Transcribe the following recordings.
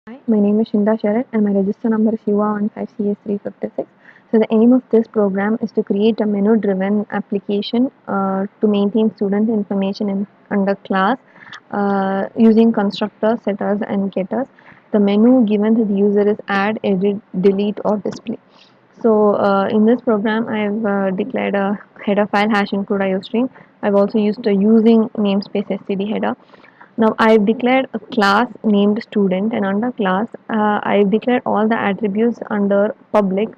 Hi, my name is Shinda Sharat and my register number is UA15CS356. So the aim of this program is to create a menu-driven application to maintain student information under class using constructors, setters and getters. The menu given to the user is add, edit, delete or display. So in this program, I've declared a header file hash include iostream. I've also used a using namespace std header. Now I've declared a class named student, and under class I've declared all the attributes under public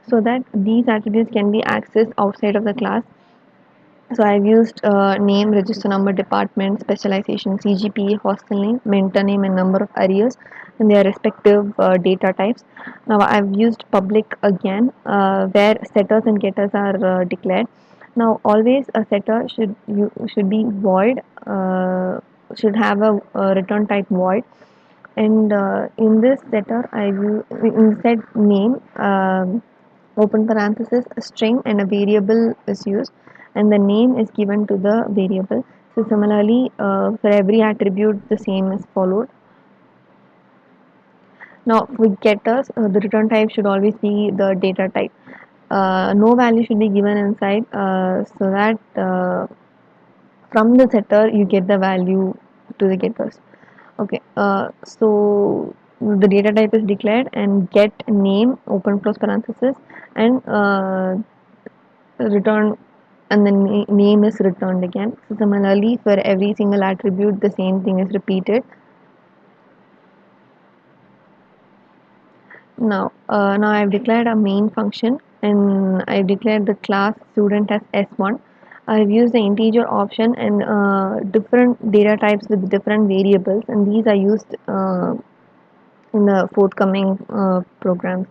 so that these attributes can be accessed outside of the class. So I've used name, register number, department, specialization, CGPA, hostel name, mentor name, and number of arrears, and their respective data types. Now I've used public again, where setters and getters are declared. Now always a setter should be void, should have a return type void, and in this setter I use in set name. Open parenthesis a string and a variable is used and the name is given to the variable. So similarly for every attribute the same is followed. Now with getters the return type should always be the data type. No value should be given inside so that from the setter you get the value to the getters. Okay, so the data type is declared and get name open close parenthesis and return and the name is returned again. So similarly for every single attribute the same thing is repeated. Now I've declared a main function and I've declared the class student as S1. I've used the integer option and different data types with different variables and these are used in the forthcoming programs.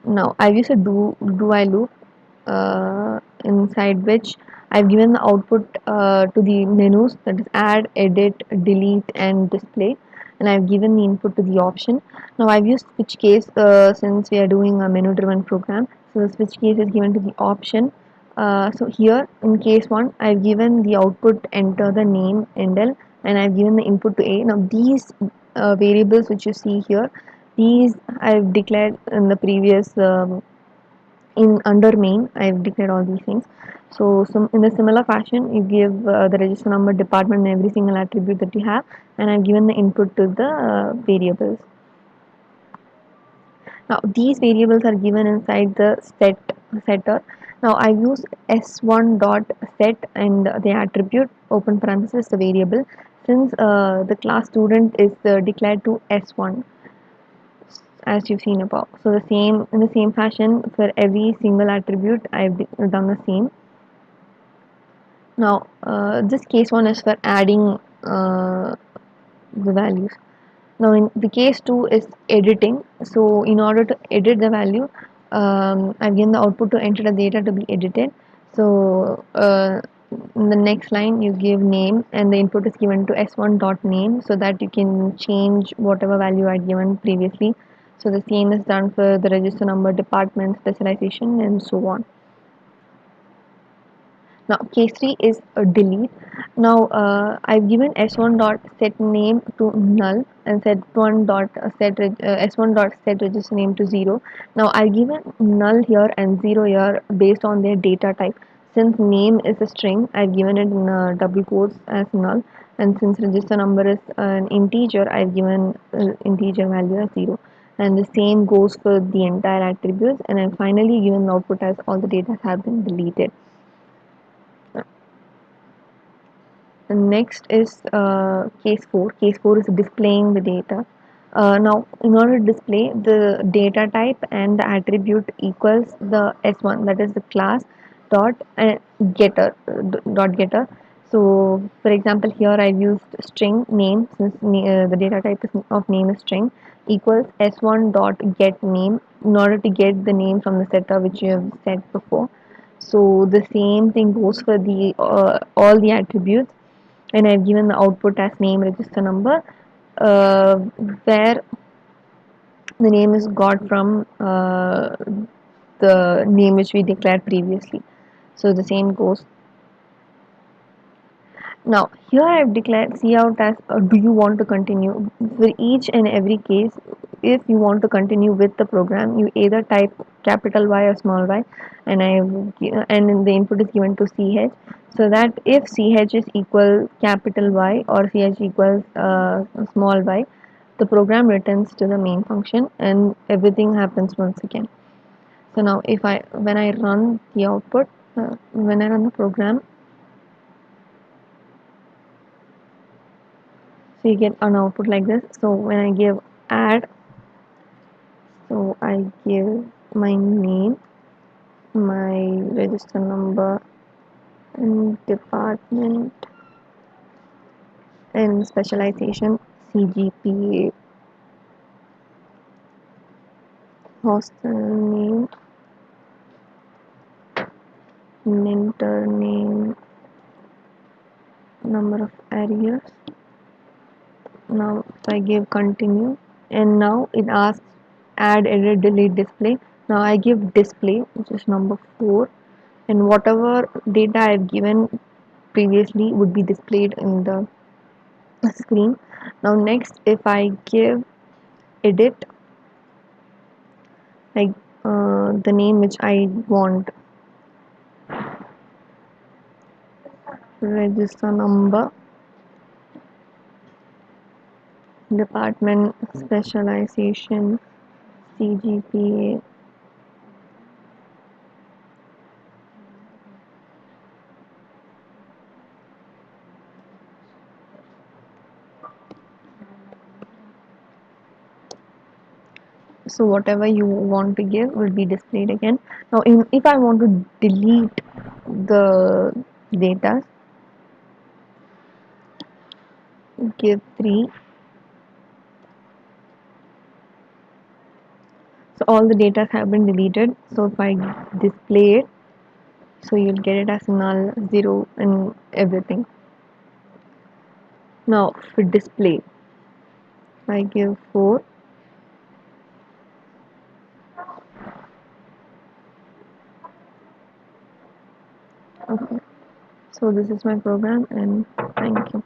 Now I've used a do while loop inside which I've given the output to the menus, that is add, edit, delete and display, and I've given the input to the option. Now I've used switch case since we are doing a menu driven program, so the switch case is given to the option. So here in case 1 I've given the output enter the name endl and I've given the input to a. Now these variables which you see here, these I've declared in the previous in under main I've declared all these things. So some in a similar fashion you give the register number, department and every single attribute that you have, and I've given the input to the variables. Now these variables are given inside the setter. Now I use s1 dot set and the attribute open parenthesis the variable, since the class student is declared to s1 as you've seen above. So the same in the same fashion for every single attribute I've done the same. Now this case 1 is for adding the values. Now in the case 2 is editing. So in order to edit the value, I've given the output to enter the data to be edited. So in the next line you give name and the input is given to s1 dot name so that you can change whatever value I'd given previously. So the same is done for the register number, department, specialization and so on. Now case 3 is a delete. Now I've given s1 dot set name to null and set1 dot s1 dot set register name to 0. Now I've given null here and 0 here based on their data type. Since name is a string, I've given it in double quotes as null, and since register number is an integer, I've given integer value as 0. And the same goes for the entire attributes, and then finally given the output as all the data have been deleted. Next is case 4. Case 4 is displaying the data. Now, in order to display the data type and the attribute equals the S1, that is the class dot getter dot getter. So, for example, here I've used string name since the data type of name is string equals S1 dot get name in order to get the name from the setter which you have set before. So the same thing goes for the all the attributes, and I've given the output as name register number, where the name is got from the name which we declared previously. So the same goes. Now, here I have declared C out as do you want to continue? For each and every case, if you want to continue with the program, you either type capital Y or small y, and and the input is given to CH, so that if CH is equal capital Y or CH equals small y, the program returns to the main function and everything happens once again. So now if I when I run the output, when I run the program, so you get an output like this. So when I give add, so I give my name, my register number, and department, and specialization, CGPA, hostel name, mentor name, number of areas. Now if I give continue, and now it asks add, edit, delete, display. Now I give display, which is number 4, and whatever data I've given previously would be displayed in the screen. Now next, if I give edit, like the name which I want, register number, department, specialization, CGPA. So whatever you want to give will be displayed again. Now if I want to delete the data, give 3. So all the data have been deleted. So if I display it, so you'll get it as null, 0, and everything. Now for display, I give 4. Okay. So this is my program, and thank you.